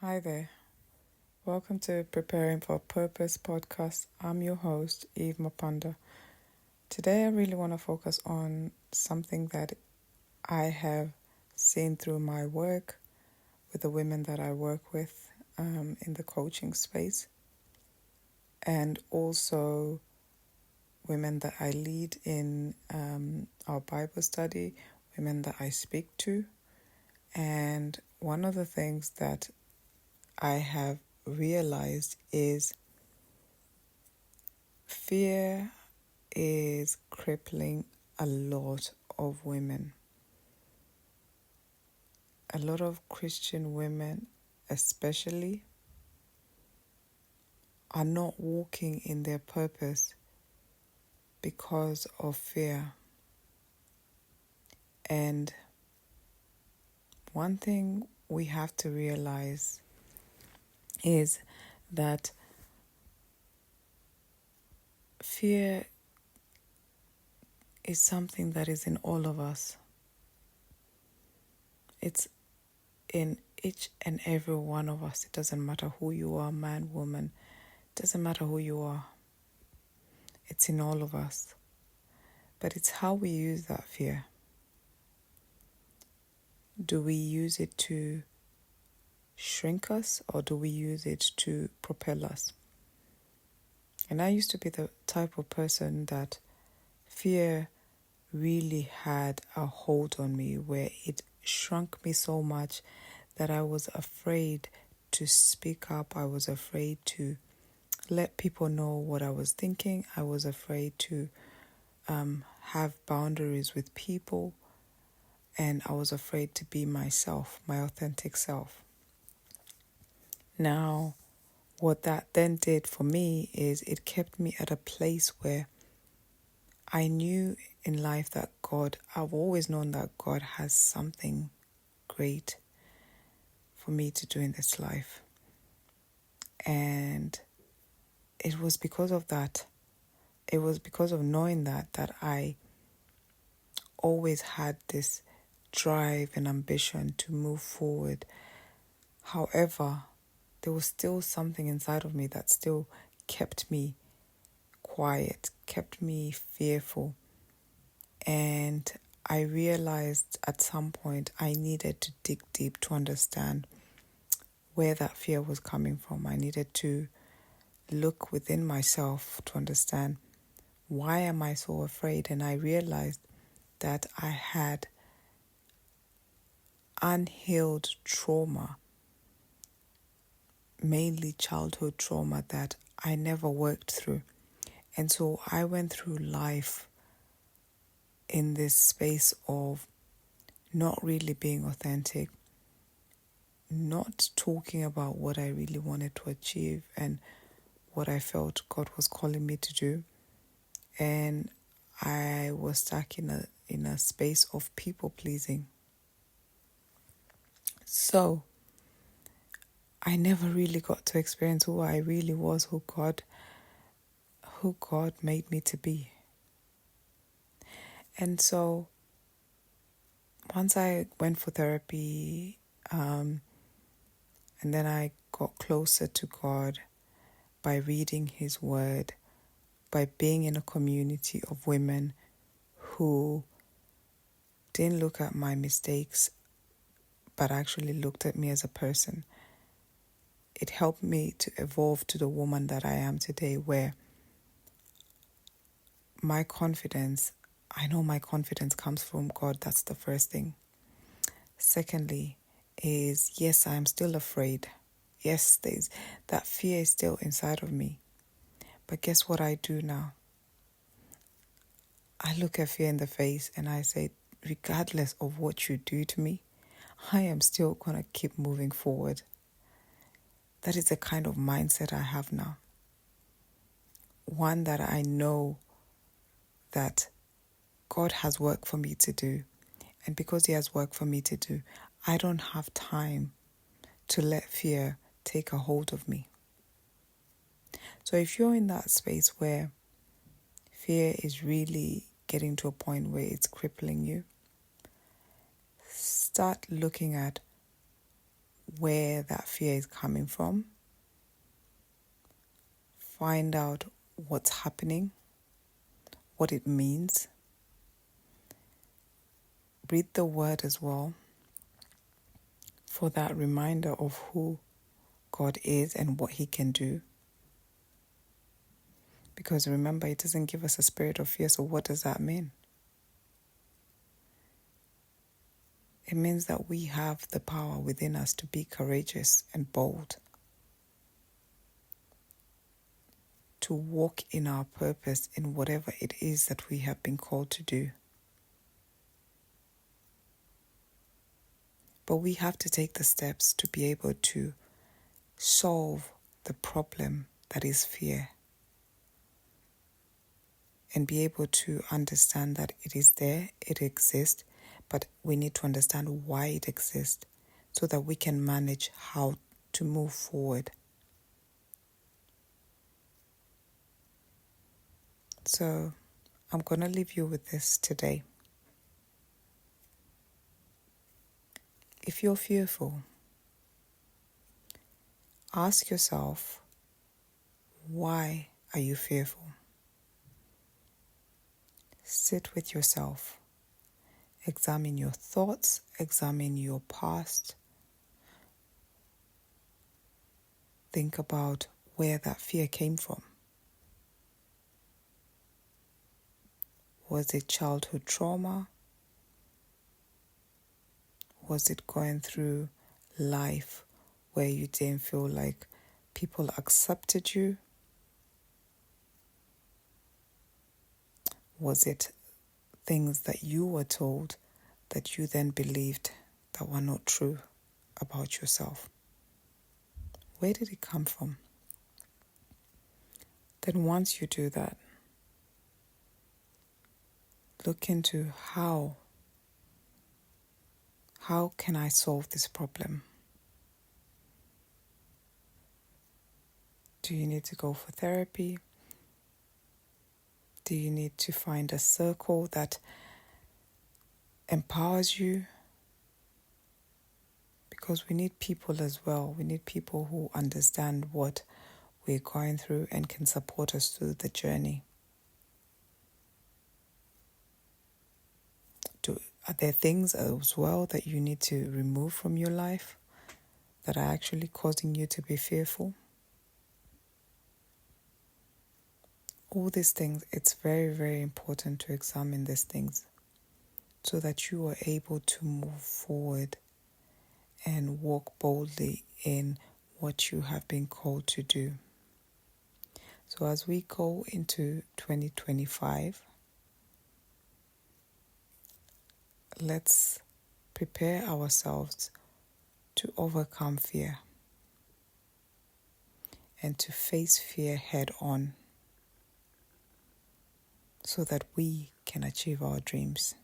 Hi there. Welcome to Preparing for Purpose podcast. I'm your host, Eve Mapanda. Today, I really want to focus on something that I have seen through my work with the women that I work with in the coaching space, and also women that I lead in our Bible study, women that I speak to. And one of the things that I have realized is fear is crippling a lot of women. A lot of Christian women, especially, are not walking in their purpose because of fear. And one thing we have to realize is that fear is something that is in all of us. It's in each and every one of us. It doesn't matter who you are, man, woman. It doesn't matter who you are. It's in all of us. But it's how we use that fear. Do we use it to shrink us, or do we use it to propel us? And I used to be the type of person that fear really had a hold on me, where it shrunk me so much that I was afraid to speak up. I was afraid to let people know what I was thinking. I was afraid to have boundaries with people. And I was afraid to be myself, my authentic self. Now, what that then did for me is it kept me at a place where I knew in life that I've always known that God has something great for me to do in this life. And it was because of that, it was because of knowing that I always had this drive and ambition to move forward. However, there was still something inside of me that still kept me quiet, kept me fearful. And I realized at some point I needed to dig deep to understand where that fear was coming from. I needed to look within myself to understand, why am I so afraid? And I realized that I had unhealed trauma, mainly childhood trauma, that I never worked through. And so I went through life in this space of not really being authentic, not talking about what I really wanted to achieve and what I felt God was calling me to do. And I was stuck in a space of people pleasing. So I never really got to experience who I really was, who God made me to be. And so once I went for therapy, and then I got closer to God by reading His Word, by being in a community of women who didn't look at my mistakes, but actually looked at me as a person. It helped me to evolve to the woman that I am today, where my confidence, I know my confidence comes from God. That's the first thing. Secondly is, yes, I'm still afraid. Yes, that fear is still inside of me. But guess what I do now? I look at fear in the face and I say, regardless of what you do to me, I am still going to keep moving forward. That is the kind of mindset I have now. One that I know that God has work for me to do. And because He has work for me to do, I don't have time to let fear take a hold of me. So if you're in that space where fear is really getting to a point where it's crippling you, start looking at, where that fear is coming from. Find out what's happening, what it means. Read the word as well for that reminder of who God is and what He can do. Because remember, it doesn't give us a spirit of fear, so what does that mean? It means that we have the power within us to be courageous and bold, to walk in our purpose in whatever it is that we have been called to do. But we have to take the steps to be able to solve the problem that is fear, and be able to understand that it is there, it exists, but we need to understand why it exists so that we can manage how to move forward. So I'm going to leave you with this today. If you're fearful, ask yourself, why are you fearful? Sit with yourself. Examine your thoughts, examine your past. Think about where that fear came from. Was it childhood trauma? Was it going through life where you didn't feel like people accepted you? Was it things that you were told that you then believed that were not true about yourself? Where did it come from? Then once you do that, look into how can I solve this problem? Do you need to go for therapy? Do you need to find a circle that empowers you? Because we need people as well. We need people who understand what we're going through and can support us through the journey. Are there things as well that you need to remove from your life that are actually causing you to be fearful? All these things, it's very, very important to examine these things so that you are able to move forward and walk boldly in what you have been called to do. So as we go into 2025, let's prepare ourselves to overcome fear and to face fear head on so that we can achieve our dreams.